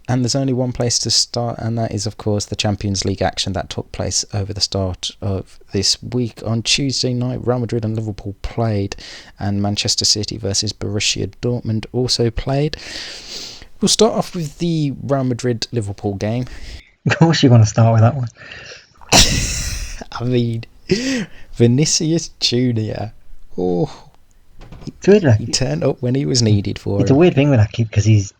And there's only one place to start, and that is, of course, the Champions League action that took place over the start of this week. On Tuesday night, Real Madrid and Liverpool played, and Manchester City versus Borussia Dortmund also played. We'll start off with the Real Madrid-Liverpool game. Of course you want to start with that one. I mean, Vinicius Jr. Oh, it's weird, like, he turned up when he was needed for It's a weird thing with that kid, because he's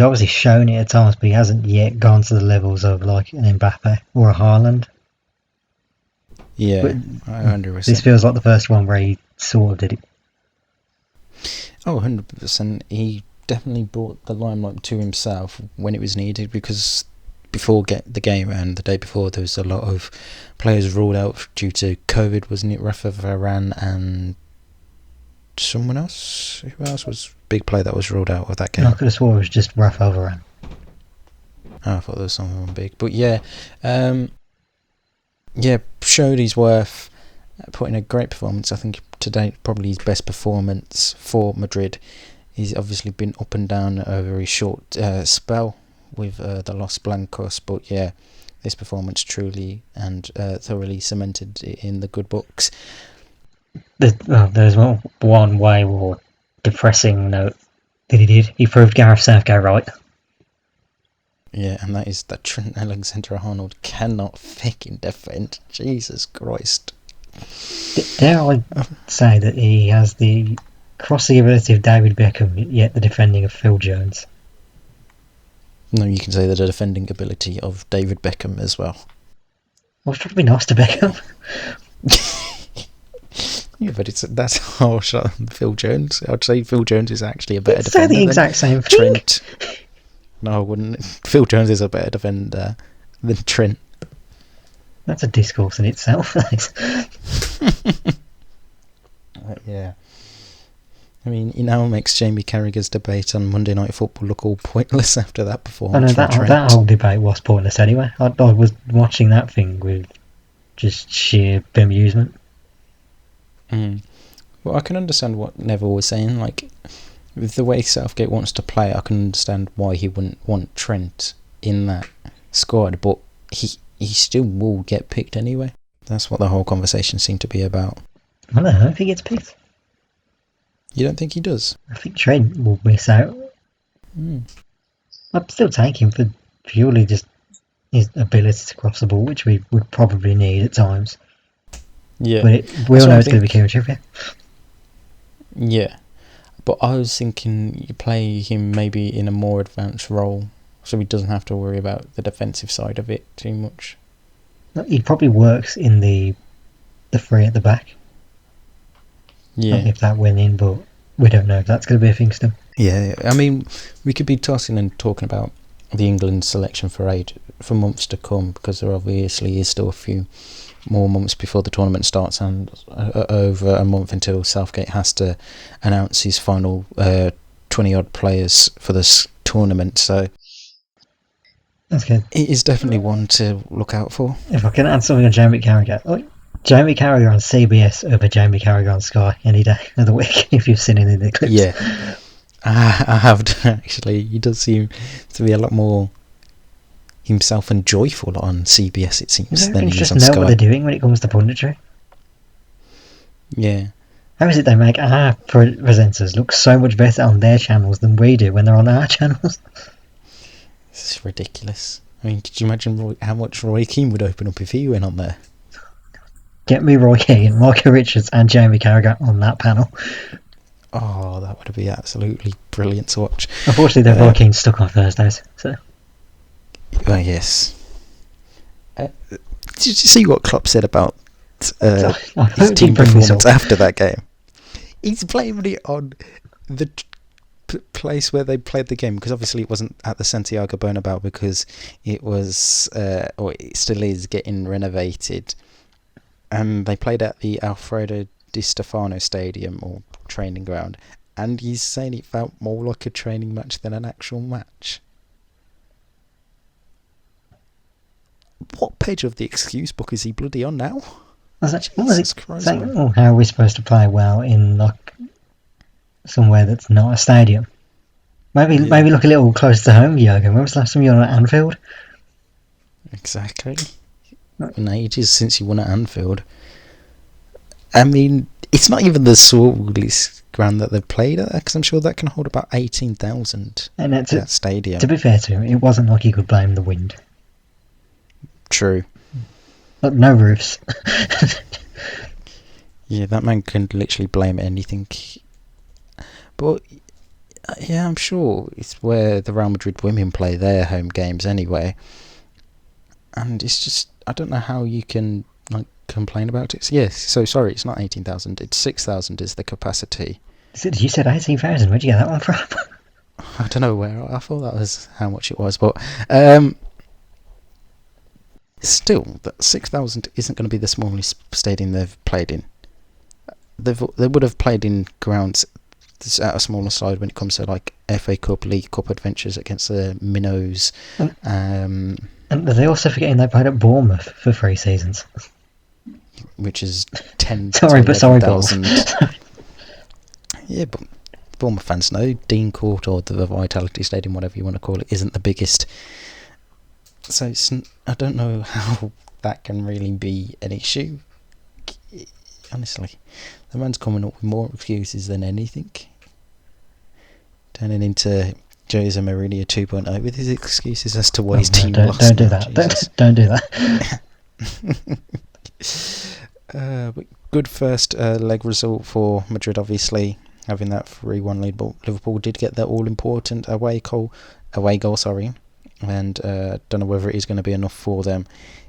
obviously shown it at times, but he hasn't yet gone to the levels of like an Mbappe or a Haaland. Yeah, but 100%. This feels like the first one where he sort of did it. Oh, 100%. He definitely brought the limelight to himself when it was needed, because before the game and the day before, there was a lot of players ruled out due to COVID, wasn't it? Rafa Varane and someone else? Who else was a big player that was ruled out of that game? I could have swore it was just Rafa Varane. Oh, I thought there was someone big. But yeah, showed his worth, put in a great performance. I think today probably his best performance for Madrid. He's obviously been up and down over his short spell with the Los Blancos, but yeah, this performance truly and thoroughly cemented in the good books. There's one way more depressing note that he did. He proved Gareth Southgate right. Yeah, and that is that Trent Alexander-Arnold cannot fucking defend. Jesus Christ. Dare I say that he has the crossing ability of David Beckham, yet the defending of Phil Jones? No, you can say that the defending ability of David Beckham as well. I was trying to be nice to Beckham. Yeah, but that's harsh on Phil Jones. I'd say Phil Jones is actually a better defender. Say the exact same Trent. No, I wouldn't. Phil Jones is a better defender than Trent. That's a discourse in itself. Yeah. I mean, it now makes Jamie Carragher's debate on Monday Night Football look all pointless after that performance. I know that whole debate was pointless anyway. I was watching that thing with just sheer bemusement. Well, I can understand what Neville was saying. Like, with the way Southgate wants to play, I can understand why he wouldn't want Trent in that squad, but he still will get picked anyway. That's what the whole conversation seemed to be about. I don't know if he gets picked. You don't think he does? I think Trent will miss out. I'd still take him for purely just his ability to cross the ball, which we would probably need at times. Yeah. But we all know it's going to be Kieran Trippier. Yeah. But I was thinking you play him maybe in a more advanced role, so he doesn't have to worry about the defensive side of it too much. He probably works in the three at the back. Yeah. If that went in, but we don't know if that's going to be a thing still. Yeah, I mean, we could be tossing and talking about the England selection for months to come, because there obviously is still a few more months before the tournament starts, and over a month until Southgate has to announce his final 20-odd players for this tournament. So that's good. It is definitely one to look out for. If I can add something on Jamie Carragher. Jamie Carragher on CBS over Jamie Carragher on Sky any day of the week, if you've seen any of the clips. Yeah, I have actually. He does seem to be a lot more himself and joyful on CBS, it seems, than he is on Sky. Just know what they're doing when it comes to punditry. Yeah. How is it they make our presenters look so much better on their channels than we do when they're on our channels? This is ridiculous. I mean, could you imagine how much Roy Keane would open up if he went on there? Get me Roy Keane, Michael Richards and Jamie Carragher on that panel. Oh, that would be absolutely brilliant to watch. Unfortunately, Roy Keane's stuck on Thursdays. So. Well, yes. Did you see what Klopp said about his team performance after that game? He's blaming it on the place where they played the game, because obviously it wasn't at the Santiago Bernabeu, because it was, or it still is, getting renovated. And they played at the Alfredo Di Stefano Stadium, or training ground, and he's saying it felt more like a training match than an actual match. What page of the excuse book is he bloody on now? Jesus Christ, saying, how are we supposed to play well in like somewhere that's not a stadium? Maybe look a little closer to home, Jurgen. When was the last time you were at Anfield? Exactly. In ages since you won at Anfield. I mean, it's not even the smallest ground that they've played at, because I'm sure that can hold about 18,000. And that stadium. To be fair to him, it wasn't like he could blame the wind. True. But no roofs. Yeah, that man can literally blame anything. But yeah, I'm sure it's where the Real Madrid women play their home games anyway. And it's just, I don't know how you can complain about it. Yes, so sorry, it's not 18,000, it's 6,000 is the capacity. You said 18,000, where'd you get that one from? I don't know where, I thought that was how much it was, but still, that 6,000 isn't going to be the smallest stadium they've played in. They would have played in grounds at a smaller side when it comes to FA Cup, League Cup adventures against the minnows. And are they also forgetting they played at Bournemouth for 3 seasons? Which is 10 sorry, Bills. Yeah, but Bournemouth fans know Dean Court or the Vitality Stadium, whatever you want to call it, isn't the biggest. So I don't know how that can really be an issue. Honestly, the man's coming up with more excuses than anything. Turning into Jose Mourinho 2.0 with his excuses as to why his team lost. Don't do that. Don't do that. But good first leg result for Madrid, obviously, having that 3-1 lead. But Liverpool did get their all-important away goal, and don't know whether it is going to be enough for them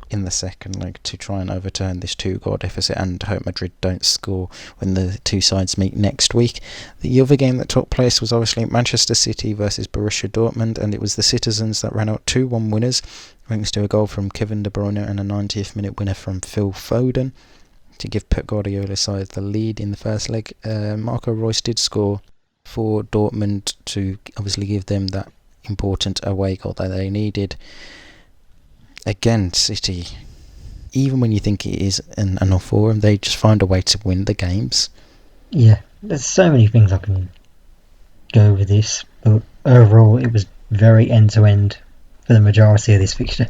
in the second leg to try and overturn this 2-goal deficit and hope Madrid don't score when the two sides meet next week. The other game that took place was obviously Manchester City versus Borussia Dortmund, and it was the citizens that ran out 2-1 winners thanks to a goal from Kevin De Bruyne and a 90th minute winner from Phil Foden to give Pep Guardiola's side the lead in the first leg. Marco Reus did score for Dortmund to obviously give them that important away goal that they needed. Again, City, even when you think it is enough for them, they just find a way to win the games. Yeah, there's so many things I can go with this, but overall it was very end-to-end for the majority of this fixture.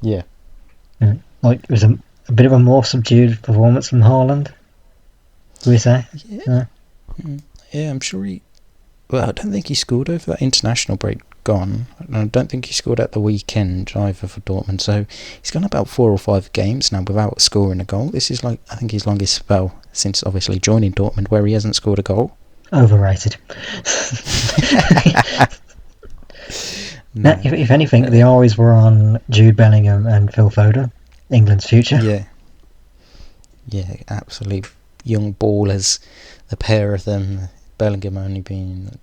Yeah. It was a bit of a more subdued performance from Haaland, do we say? Yeah, I'm sure I don't think he scored over that international break gone. I don't think he scored at the weekend either for Dortmund, so he's gone about 4 or 5 games now without scoring a goal. This is I think his longest spell since obviously joining Dortmund where he hasn't scored a goal. Overrated. No. If anything, the eyes were on Jude Bellingham and Phil Foden, England's future. Yeah, absolute young ballers, the pair of them. Bellingham only being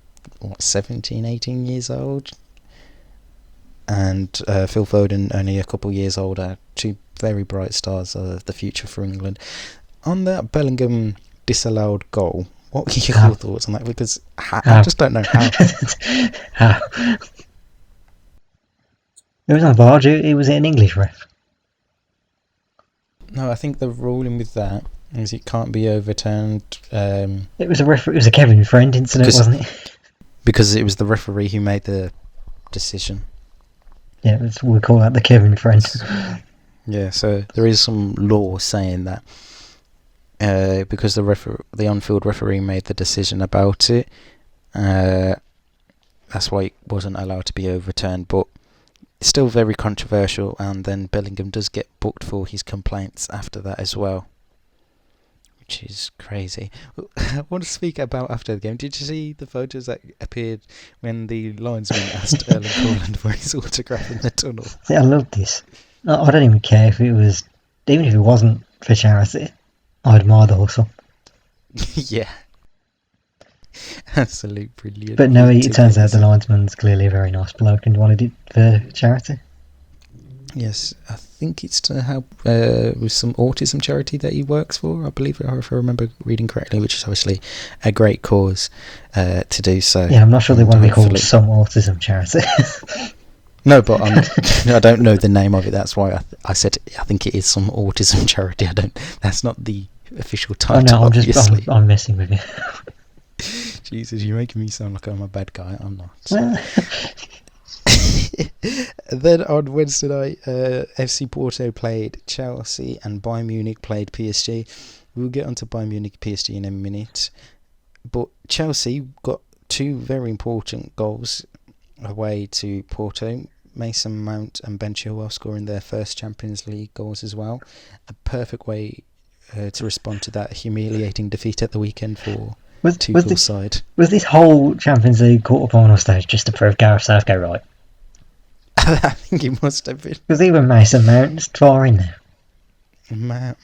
17, 18 years old, and Phil Foden only a couple years older. 2 very bright stars of the future for England. On that Bellingham disallowed goal, what were your thoughts on that? Because I just don't know how. How? It was on VAR. It was an English ref. No, I think the ruling with that is it can't be overturned. It was a Kevin Friend incident, wasn't it? Because it was the referee who made the decision. Yeah, we'll call that the Kevin Friend. Yeah, so there is some law saying that because the on-field referee made the decision about it, that's why it wasn't allowed to be overturned. But it's still very controversial, and then Bellingham does get booked for his complaints after that as well, which is crazy. I want to speak about after the game. Did you see the photos that appeared when the linesman asked Erling Haaland for his autograph in the tunnel? See, I love this. I don't even care if it was, even if it wasn't for charity, I admire the hustle. Yeah. Absolute brilliant. But no, it turns out the linesman's clearly a very nice bloke and wanted it for charity. Yes, I think it's to help with some autism charity that he works for, I believe, if I remember reading correctly, which is obviously a great cause to do so. Yeah, I'm not sure they want to be called some autism charity. No, but I don't know the name of it. That's why I said I think it is some autism charity. That's not the official title. Oh no, I'm messing with you. Jesus, you're making me sound like I'm a bad guy. I'm not. Well, Then on Wednesday night, FC Porto played Chelsea and Bayern Munich played PSG. We'll get onto Bayern Munich PSG in a minute. But Chelsea got two very important goals away to Porto. Mason Mount and Ben Chilwell scoring their first Champions League goals as well. A perfect way to respond to that humiliating defeat at the weekend for Tuchel's side. Was this whole Champions League quarter-final stage just to prove Gareth Southgate right? I think it must have been. Because even Mason Mount's far in there.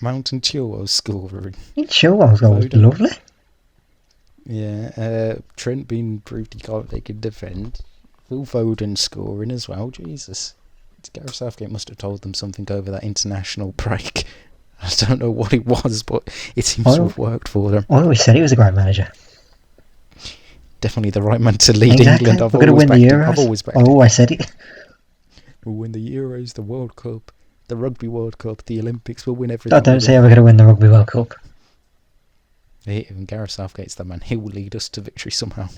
Mount and Chilwell scoring. Chilwell's goal was lovely. Yeah, Trent being proved he can't take a defend. Phil Foden scoring as well. Jesus. Gareth Southgate must have told them something over that international break. I don't know what it was, but it seems to have worked for them. I always said he was a great manager. Definitely the right man to lead England. We're going to win the Euros. I always said it. We'll win the Euros, the World Cup, the Rugby World Cup, the Olympics. We'll win everything. I don't see how we're going to win the Rugby World Cup. Even Gareth Southgate's the man. He will lead us to victory somehow.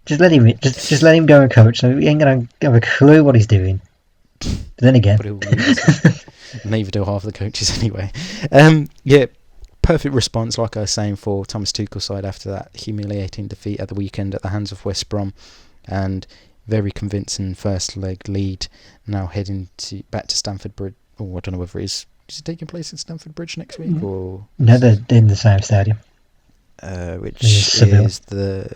Just let him. Just let him go and coach. So he ain't going to have a clue what he's doing. But then again, neither do half the coaches anyway. Yeah, perfect response, like I was saying, for Thomas Tuchel's side after that humiliating defeat at the weekend at the hands of West Brom, and very convincing first leg lead. Now heading back to Stamford Bridge. Oh, I don't know whether it is. Is it taking place in Stamford Bridge next week or? No, they're in the same stadium. Which is the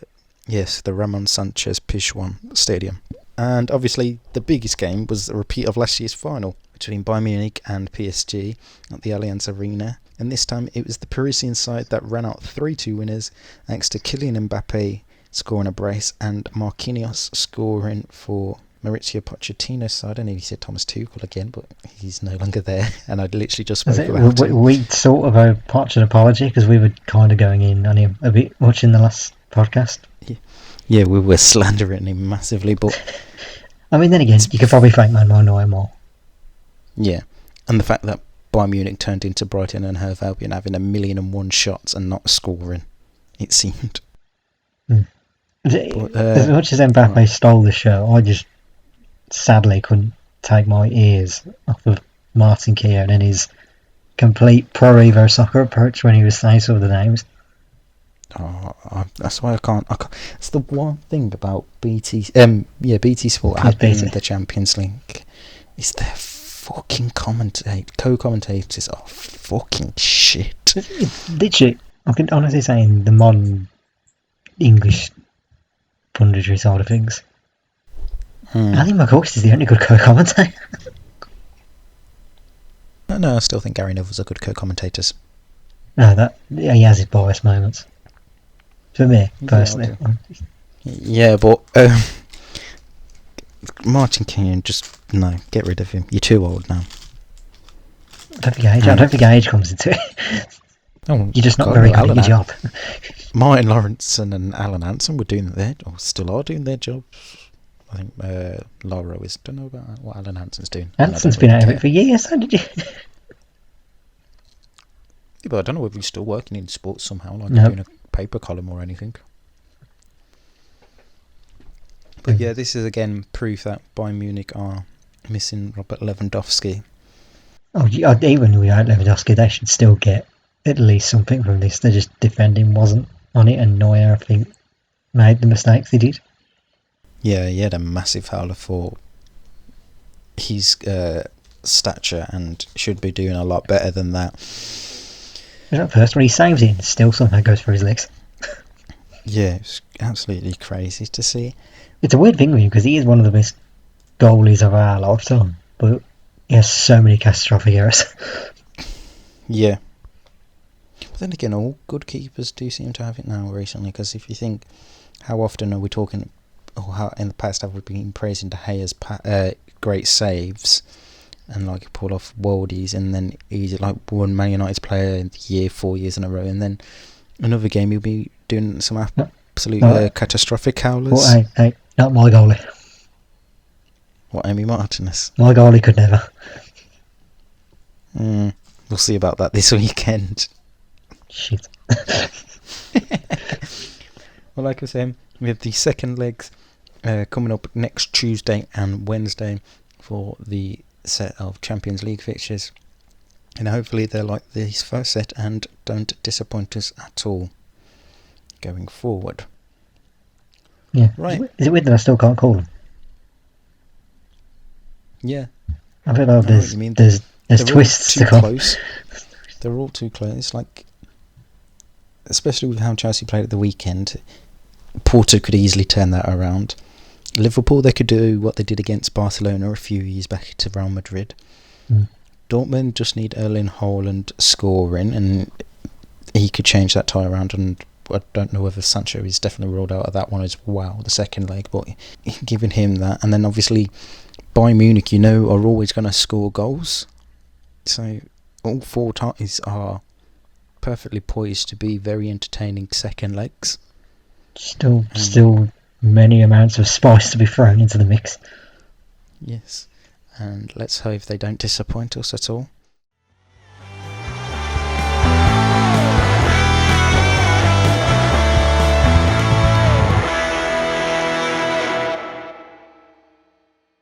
Ramon Sanchez Pizjuan Stadium. And obviously the biggest game was a repeat of last year's final between Bayern Munich and PSG at the Allianz Arena. And this time it was the Parisian side that ran out 3-2 winners, thanks to Kylian Mbappe scoring a brace and Marquinhos scoring for Mauricio Pochettino's side. I don't know if he said Thomas Tuchel again, but he's no longer there. And I'd literally just spoke about it. We sort of owe Poch an apology because we were kind of going in on him a bit much in the last podcast. Yeah, we were slandering him massively, but I mean, then again, you could probably thank Man no more. Yeah, and the fact that Bayern Munich turned into Brighton and Hove Albion having 1,000,001 shots and not scoring, it seemed. But, as much as Mbappe stole the show, I just sadly couldn't take my ears off of Martin Keown and his complete pro Evo soccer approach when he was saying some of the names. That's why I can't. It's the one thing about BT Sport having the Champions League is their fucking co-commentators are fucking shit. Literally, I can honestly say in the modern English punditry side of things, Ali McCoist is the only good co-commentator. No, I still think Gary Neville's a good co-commentator. No, he has his bias moments. For me, personally. Yeah, but Martin Keown, just get rid of him. You're too old now. I don't think age comes into it. You're just not very good at your job. Martin Lawrenson and Alan Hansen still are doing their jobs. I think Laura is. Don't know about what Alan Hansen's doing. Hansen's been out of it for years, hasn't he? Yeah, but I don't know if he's still working in sports somehow, doing a paper column or anything. But yeah, this is again proof that Bayern Munich are missing Robert Lewandowski. Even without Lewandowski, they should still get at least something from this. They're just defending wasn't on it, and Neuer, I think, made the mistakes he did. Yeah, he had a massive howler for his stature and should be doing a lot better than that. At first, when he saves it, still somehow goes for his legs. Yeah, it's absolutely crazy to see. It's a weird thing with him because he is one of the best goalies of our lifetime, but he has so many catastrophic errors. Yeah. But then again, all good keepers do seem to have it now recently, because if you think, how often are we talking, or how in the past have we been praising De Gea's great saves, and pull off worldies, and then he's one Man United's player of the year 4 years in a row, and then another game he'll be doing some absolute catastrophic howlers. Well, hey, not my goalie. What, Amy Martinez? My goalie could never. We'll see about that this weekend. Shit. Well, like I said, we have the second legs coming up next Tuesday and Wednesday for the set of Champions League fixtures. And hopefully they're like this first set and don't disappoint us at all going forward. Yeah. Right. Is it weird that I still can't call them? Yeah. I don't know if there's twists to come. Close. They're all too close. It's like, especially with how Chelsea played at the weekend, Porto could easily turn that around. Liverpool, they could do what they did against Barcelona a few years back to Real Madrid. Dortmund just need Erling Haaland scoring, and he could change that tie around. And I don't know whether Sancho is definitely ruled out of that one as well, the second leg, but giving him that. And then obviously Bayern Munich, are always going to score goals. So all four ties are perfectly poised to be very entertaining second legs. Still many amounts of spice to be thrown into the mix. Yes, and let's hope they don't disappoint us at all.